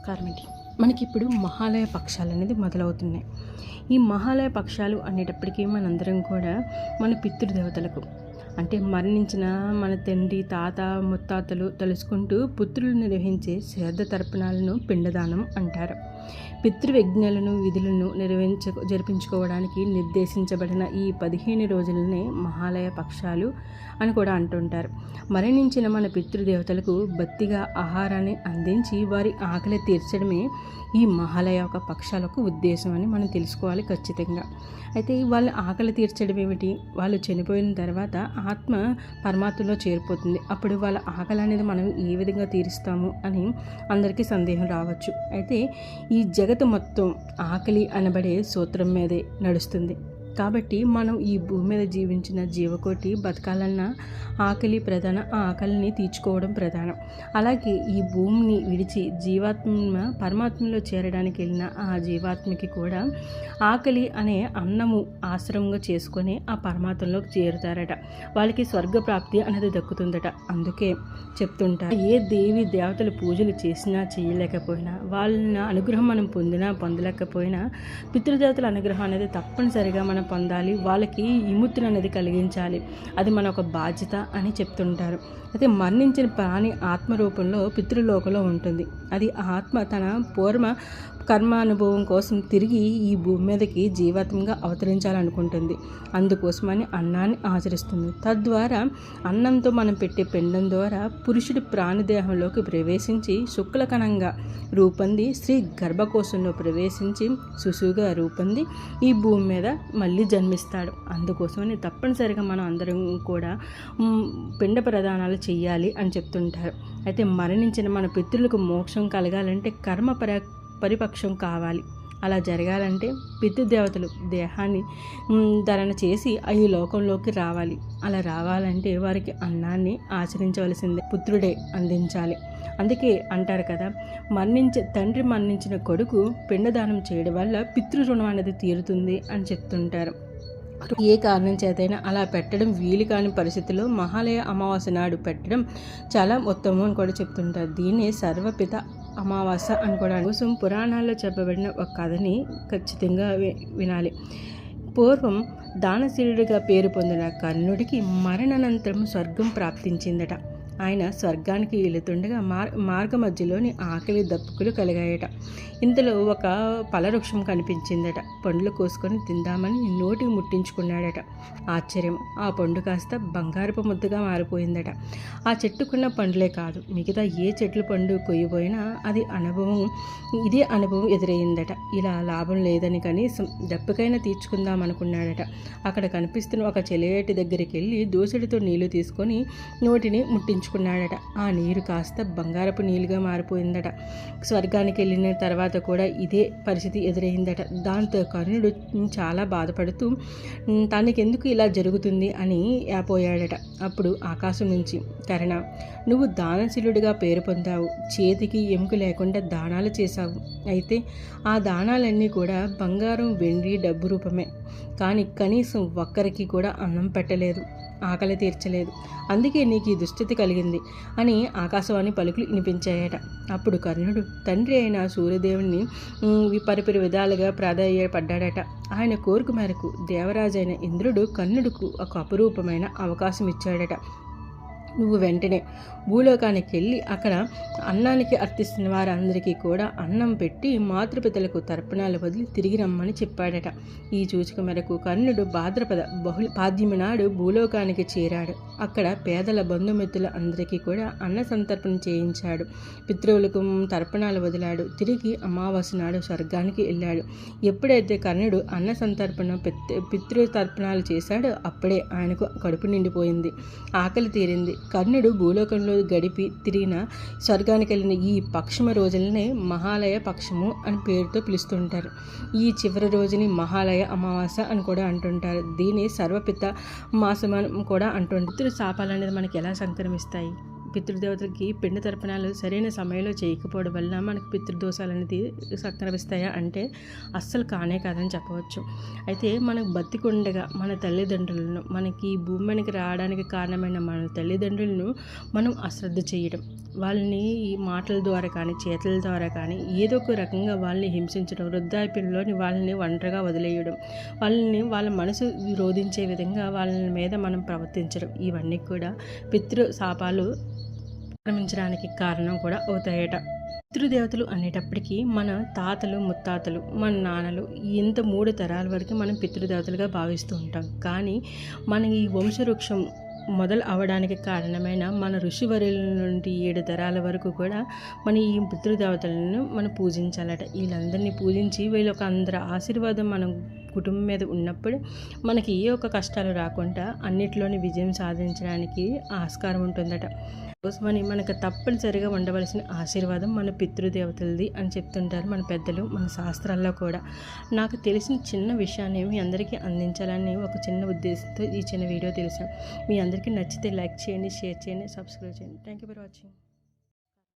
నమస్కారం అండి. మనకిప్పుడు మహాలయ పక్షాలు అనేది మొదలవుతున్నాయి. ఈ మహాలయ పక్షాలు అనేటప్పటికీ మనందరం కూడా మన పితృదేవతలకు అంటే మరణించిన మన తండ్రి తాత ముత్తాతలు తలుసుకుంటూ పుత్రులు నిర్వహించే శ్రాద్ధ తర్పణాలను పిండదానం అంటారు. పితృయజ్ఞాలను విధులను జరిపించుకోవడానికి నిర్దేశించబడిన ఈ 15 రోజులనే మహాలయ పక్షాలు అని కూడా అంటుంటారు. మరణించిన మన పితృదేవతలకు భక్తిగా ఆహారాన్ని అందించి వారి ఆకలి తీర్చడమే ఈ మహాలయ పక్షాలకు ఉద్దేశం అని మనం తెలుసుకోవాలి ఖచ్చితంగా. అయితే వాళ్ళ ఆకలి తీర్చడం ఏమిటి? వాళ్ళు చనిపోయిన తర్వాత ఆత్మ పరమాత్మలో చేరిపోతుంది. అప్పుడు వాళ్ళ ఆకలి అనేది మనం ఏ విధంగా తీరుస్తాము అని అందరికీ సందేహం రావచ్చు. అయితే ఈ జగత్తు మొత్తం ఆకలి అనబడే సూత్రం మీదే నడుస్తుంది. కాబట్టి మనం ఈ భూమి మీద జీవించిన జీవకోటి బతకాలన్నా ఆకలి ప్రధాన, ఆ ఆకలిని తీర్చుకోవడం ప్రధానం. అలాగే ఈ భూమిని విడిచి జీవాత్మ పరమాత్మలో చేరడానికి వెళ్ళిన ఆ జీవాత్మకి కూడా ఆకలి అనే అన్నము ఆశ్రమంగా చేసుకొని ఆ పరమాత్మలోకి చేరుతారట. వాళ్ళకి స్వర్గప్రాప్తి అనేది దక్కుతుందట. అందుకే చెప్తుంటారు, ఏ దేవి దేవతలు పూజలు చేసినా చేయలేకపోయినా, వాళ్ళ అనుగ్రహం మనం పొందలేకపోయినా పితృదేవతల అనుగ్రహం అనేది తప్పనిసరిగా మనం పొందాలి. వాళ్ళకి విముక్తిని అనేది కలిగించాలి. అది మన ఒక బాధ్యత అని చెప్తుంటారు. అయితే మరణించిన ప్రాణి ఆత్మ రూపంలో పితృలోకంలో ఉంటుంది. అది ఆత్మ తన పూర్వ కర్మానుభవం కోసం తిరిగి ఈ భూమి మీదకి జీవాత్మగా అవతరించాలనుకుంటుంది. అందుకోసమని అన్నాన్ని ఆచరిస్తుంది. తద్వారా అన్నంతో మనం పెట్టే పిండం ద్వారా పురుషుడి ప్రాణిదేహంలోకి ప్రవేశించి శుక్లకణంగా రూపొంది స్త్రీ గర్భకోశంలో ప్రవేశించి శిశువుగా రూపొంది ఈ భూమి మీద మళ్ళీ జన్మిస్తాడు. అందుకోసమని తప్పనిసరిగా మనం అందరం కూడా పిండ ప్రదానాలు చెయ్యాలి అని చెప్తుంటారు. అయితే మరణించిన మన పితృలకు మోక్షం కలగాలంటే కర్మ పరిపక్షం కావాలి. అలా జరగాలంటే పితృదేవతలు దేహాన్ని ధరణ చేసి ఈ లోకంలోకి రావాలి. అలా రావాలంటే వారికి అన్నాన్ని ఆచరించవలసిందే, పుత్రుడే అందించాలి. అందుకే అంటారు కదా, తండ్రి మరణించిన కొడుకు పిండదానం చేయడం వల్ల పితృ రుణం అనేది తీరుతుంది అని చెప్తుంటారు. ఏ కారణం చేతైనా అలా పెట్టడం వీలు కాని పరిస్థితుల్లో మహాలయ అమావాస్య నాడు పెట్టడం చాలా ఉత్తమం అని కూడా చెప్తుంటారు. దీన్ని సర్వపిత అమావాస్య అని కూడా కోసం పురాణాల్లో చెప్పబడిన ఒక కథని ఖచ్చితంగా వినాలి. పూర్వం దానశీలుడిగా పేరు పొందిన కర్ణుడికి మరణానంతరం స్వర్గం ప్రాప్తించిందట. ఆయన స్వర్గానికి వెళుతుండగా మార్గ మధ్యలోని ఆకలి దప్పుకులు కలిగాయట. ఇంతలో ఒక ఫలవృక్షం కనిపించిందట. పండ్లు కోసుకొని తిందామని నోటికి ముట్టించుకున్నాడట. ఆశ్చర్యం, ఆ పండు కాస్త బంగారపు ముద్దగా మారిపోయిందట. ఆ చెట్టుకున్న పండ్లే కాదు, మిగతా ఏ చెట్లు పండు కొయ్యబోయినా ఇదే అనుభవం ఎదురయ్యిందట. ఇలా లాభం లేదని కనీసం దెబ్బకైనా తీర్చుకుందామనుకున్నాడట. అక్కడ కనిపిస్తున్న ఒక చెలియేటి దగ్గరికి వెళ్ళి దోసెడితో నీళ్లు తీసుకొని నోటిని ముట్టించుకున్నాడట. ఆ నీరు కాస్త బంగారపు నీళ్ళుగా మారిపోయిందట. స్వర్గానికి వెళ్ళిన తర్వాత కూడా ఇదే పరిస్థితి ఎదురైందట. దాంతో కర్ణుడు చాలా బాధపడుతూ తనకెందుకు ఇలా జరుగుతుంది అని యాపోయాడట. అప్పుడు ఆకాశం నుంచి, కర్ణ, నువ్వు దానశీలుడిగా పేరు పొందావు, చేతికి ఎముక లేకుండా దానాలు చేశావు. అయితే ఆ దానాలన్నీ కూడా బంగారం, వెండి, డబ్బు రూపమే. కానీ కనీసం ఒక్కరికి కూడా అన్నం పెట్టలేదు, ఆకలి తీర్చలేదు. అందుకే నీకు ఈ దుస్థితి కలిగింది అని ఆకాశవాణి పలుకులు వినిపించాయట. అప్పుడు కర్ణుడు తండ్రి అయిన సూర్యదేవుని పరిపరి విధాలుగా ప్రాధాన్యపడ్డాడట. ఆయన కోరిక మేరకు దేవరాజైన ఇంద్రుడు కర్ణుడికి ఒక అపురూపమైన అవకాశం ఇచ్చాడట. నువ్వు వెంటనే భూలోకానికి వెళ్ళి అక్కడ అన్నానికి అర్థిస్తున్న వారందరికీ కూడా అన్నం పెట్టి మాతృపితలకు తర్పణాలు వదిలి తిరిగి రమ్మని చెప్పాడట. ఈ సూచిక మేరకు కర్ణుడు భాద్రపద పాద్యమి నాడు భూలోకానికి చేరాడు. అక్కడ పేదల బంధుమిత్రుల అందరికీ కూడా అన్న సంతర్పణ చేయించాడు. పితృవులకు తర్పణాలు వదిలాడు. తిరిగి అమావాస్య నాడు స్వర్గానికి వెళ్ళాడు. ఎప్పుడైతే కర్ణుడు అన్న సంతర్పణ పితృ తర్పణాలు చేశాడో అప్పుడే ఆయనకు కడుపు నిండిపోయింది, ఆకలి తీరింది. కర్ణుడు భూలోకంలో గడిపి తిరిగిన స్వర్గానికి వెళ్ళిన ఈ పక్షమ రోజులనే మహాలయ పక్షము అని పేరుతో పిలుస్తుంటారు. ఈ చివరి రోజుని మహాలయ అమావాస్య అని కూడా అంటుంటారు. దీన్ని సర్వపిత మాసం అని కూడా అంటుంటారు. శాపాలు అనేది మనకి ఎలా సంక్రమిస్తాయి? పితృదేవతలకి పిండి తర్పణాలు సరైన సమయంలో చేయకపోవడం వల్ల మనకు పితృదోషాలు అనేది సంక్రమిస్తాయా అంటే అస్సలు కానే కాదని చెప్పవచ్చు. అయితే మనకు బతికుండగా మన తల్లిదండ్రులను, మనకి భూమి మీదకి రావడానికి కారణమైన మన తల్లిదండ్రులను మనం అశ్రద్ధ చేయడం, వాళ్ళని ఈ మాటల ద్వారా కానీ చేతుల ద్వారా కానీ ఏదో ఒక రకంగా వాళ్ళని హింసించడం, వృద్ధాప్యంలోని వాళ్ళని ఒంటరిగా వదిలేయడం, వాళ్ళని వాళ్ళ మనసు విరోధించే విధంగా వాళ్ళ మీద మనం ప్రవర్తించడం, ఇవన్నీ కూడా పితృ శాపాలు ఆక్రమించడానికి కారణం కూడా అవుతాయట. పితృదేవతలు అనేటప్పటికీ మన తాతలు ముత్తాతలు, మన నాన్నలు, ఇంత 3 తరాల వరకు మనం పితృదేవతలుగా భావిస్తూ ఉంటాం. కానీ మన ఈ వంశవృక్షం మొదలు అవడానికి కారణమైన మన ఋషివర్యుల నుండి 7 తరాల వరకు కూడా మన ఈ పితృదేవతలను మనం పూజించాలట. వీళ్ళందరినీ పూజించి వీళ్ళ ఒక అందరి ఆశీర్వాదం మనం కుటుంబం మీద ఉన్నప్పుడు మనకి ఏ ఒక్క కష్టాలు రాకుండా అన్నిటిలోని విజయం సాధించడానికి ఆస్కారం ఉంటుందట. కోసమని మనకు తప్పనిసరిగా ఉండవలసిన ఆశీర్వాదం మన పితృదేవతలది అని చెప్తుంటారు మన పెద్దలు, మన శాస్త్రాల్లో కూడా. నాకు తెలిసిన చిన్న విషయాన్ని మీ అందరికీ అందించాలని ఒక చిన్న ఉద్దేశంతో ఈ చిన్న వీడియో తెలిసాను. మీ అందరికీ నచ్చితే లైక్ చేయండి, షేర్ చేయండి, సబ్స్క్రైబ్ చేయండి. Thank you for watching.